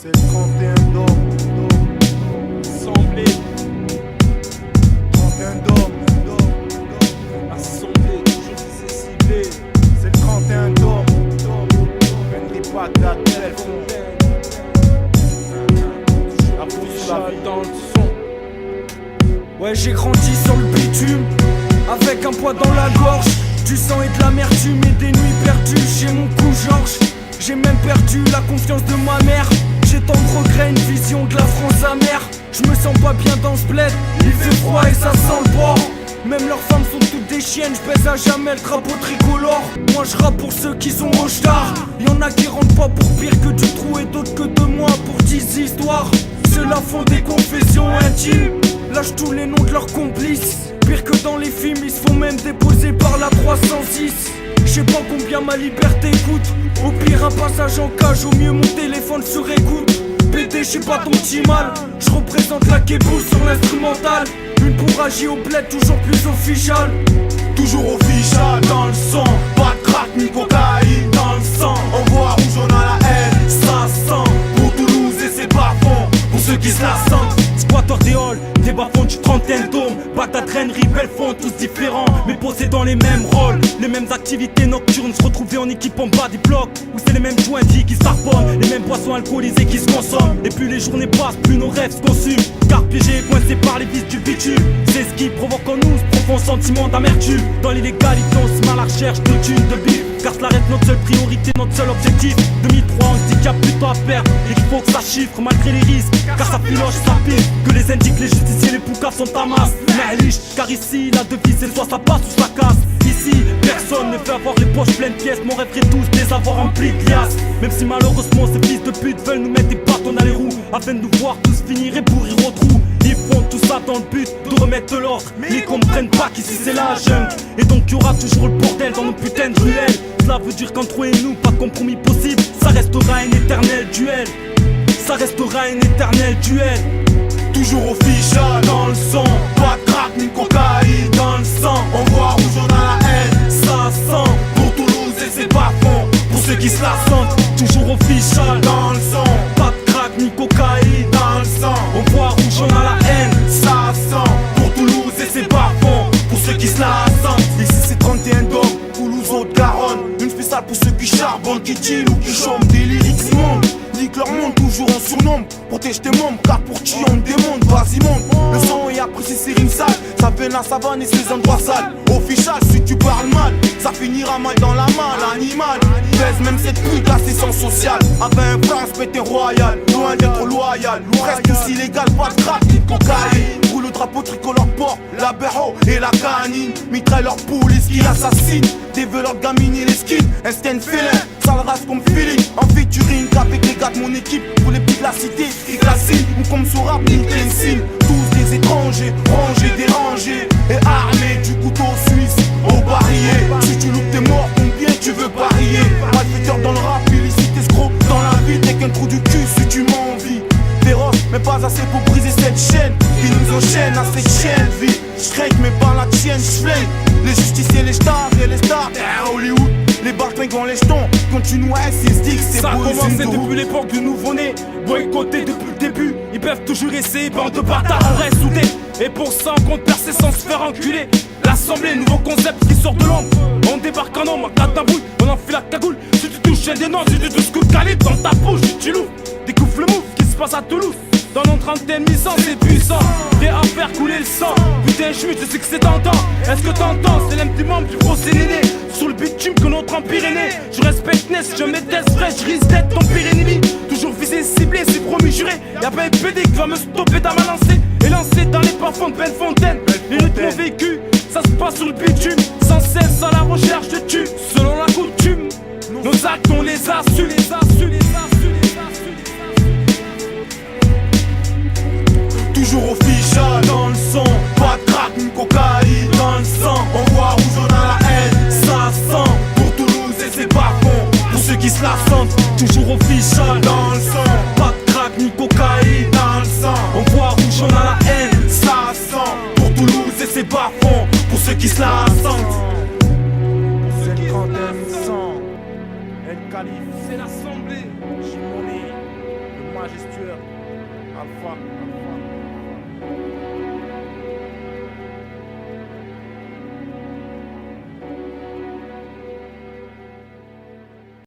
C'est le 31 d'or. Assemblée. 31 d'or. Assemblée, toujours visé ciblé. C'est le 31 d'or. Henry Bagdad, téléphone. La bouche dans le son. Ouais, j'ai grandi sur le bitume, avec un poids dans la gorge, du sang et de l'amertume et des nuits perdues chez mon cou Georges. J'ai même perdu la confiance de ma mère. J'ai tant de regrets, une vision de la France amère. Je me sens pas bien dans ce bled, il fait froid et ça sent le bord. Même leurs femmes sont toutes des chiennes, je baise à jamais le drapeau tricolore. Moi je rappe pour ceux qui sont au star. Y'en a qui rentrent pas pour pire que du trou et d'autres que de moi pour 10 histoires. Ceux-là font des confessions intimes, lâchent tous les noms de leurs complices. Pire que dans les films, ils se font même déposer par la 306. Je sais pas combien ma liberté coûte. Au pire un passage en cage, au mieux mon téléphone sur écoute. PD, j'sais pas ton petit mal. Je représente la kébouche sur l'instrumental. Une pour agir au bled, toujours plus official. Toujours official dans le son. Pas de crack ni cocaïne dans le sang. On voit rouge, on a la haine. Ça sent pour Toulouse et ses bas-fonds. Pour ceux qui se la sentent. Squatter des halls, des bas-fonds du 31 dômes. Bagdad, Rennes, Belfond, tous différents, mais posés dans les mêmes rôles. Les mêmes activités nocturnes, se retrouver en équipe en bas des blocs. Où c'est les mêmes joints qui s'arponnent, les mêmes boissons alcoolisées qui se consomment. Et plus les journées passent, plus nos rêves se consument. Car piégés, coincés par les vices du bitume. C'est ce qui provoque en nous ce profond sentiment d'amertume. Dans l'illégalité, on se met à la recherche de thunes, de bif. Car cela reste notre seule priorité, notre seul objectif. 2003, on se dit qu'il y a plus de temps à perdre et qu'il faut que ça chiffre malgré les risques. Car ça filoche, ça pire. Que les indiques, les justiciers, les poucaves sont à masse. Malish, car ici, la devise c'est soit ça passe ou ça casse. Ici, personne ne veut avoir les poches pleines de pièces. Mon rêve est tous de les avoir remplis de liasses. Même si malheureusement ces fils de pute veulent nous mettre des bâtons dans les roues, afin de nous voir tous finir et pourrir au trou. Ils font tout ça dans le but de remettre de l'ordre, mais ils comprennent pas qu'ici c'est la jungle. Et donc il y aura toujours le bordel dans nos putains de ruelles. Cela veut dire qu'entre eux et nous, pas de compromis possible. Ça restera un éternel duel. Ça restera un éternel duel. Toujours official dans le son. Pas de crack ni cocaïne dans le sang. On voit rouge, on a la haine. Ça sent pour Toulouse et ses bas-fonds. Pour ceux qui se la sentent. Toujours official Dans le son. pas de crack ni cocaïne. Dans le sang. On voit rouge, on a la haine. Ça sent pour Toulouse et ses bas-fonds. Pour ceux qui se la sentent. Ici c'est 31 d'hommes, Toulouse, Haute-Garonne. Une spéciale pour ceux qui charbonnent, qui deal ou qui chôment. Des lyrics montent, nique leur monde, toujours en surnombre. Protège tes membres, car pour qui on démonte. Vas-y monte, le son est apprécié, c'est une salle. Ça fait la savane et ses endroits sales. Official, si tu parles mal, ça finira mal dans la malle. Animal, pèse même cette pute, l'assistance sociale. Avec un prince, pété royal, loin d'être loyal. Reste tous illégal, pas de crack, ni de cocaïne. Où le drapeau tricolore porte la berro et la canine. Mitraille leur police qui assassine. Développe gamine et les skins, instinct félin. Sale race comme Philippe, en featuring avec les gars de mon équipe. Pour les petits de la cité, qui classent ou comme son rap, signe. Tous des étrangers, rangés, dérangés. Et armés du couteau suisse au barillet. Si tu loupes t'es mort, combien tu veux parier? Malfaiteur dans le rap, illicite, escroc dans la vie. T'es qu'un trou du cul si tu m'envies. Féroce, mais pas assez pour briser cette chaîne qui nous enchaîne à cette chaîne de vie. J'craque mais pas la tienne, j'flingue. Les justiciers, les stars et les stars Hollywood. Les bartringues dans les jetons, continuent à SSD, c'est Ça a beau, commencé c'est depuis l'époque du nouveau-né. Boycotté depuis le début. Ils peuvent toujours essayer, bande de bâtards, on reste soudés. Et pour ça, on compte percer sans se faire enculer. L'assemblée, nouveau concept qui sort de l'ombre. On débarque en homme, en catabouille, on enfile la cagoule. Si tu touches des noms, si tu touches coup de calibre dans ta bouche, tu loues. Découvre le move qui se passe à Toulouse. Dans nos trentaines misants, c'est puissant. Prêt à faire couler le sang. Putain, je sais que c'est tentant. Est-ce que t'entends? C'est l'un des membres du procès néné. Sur le bitume que notre empire est né. Je respecte Ness, je me teste vrai, je risque d'être ton pire ennemi. Toujours visé, ciblé, c'est promis, juré. Y'a pas un PD qui va me stopper dans ma lancée. Et lancer dans les parfums de Bellefontaine. Les luttes m'ont vécu, ça se passe sur le bitume. Sans cesse à la recherche de tue. Selon la coutume, nos actes on les assume. toujours official dans le son. Pas de crack ni cocaïne dans le sang. On voit rouge, on a la haine, ça sent. Pour Toulouse et ses bas-fonds, pour ceux qui se la sentent. Toujours official dans le son. Pas de crack ni cocaïne dans le sang. On voit rouge, on a la haine, ça sent. Pour Toulouse et ses bas-fonds, pour ceux qui se la sentent. C'est le 31 100. El Calife, C'est l'assemblée. Jimoni, le majestueux. Alpha.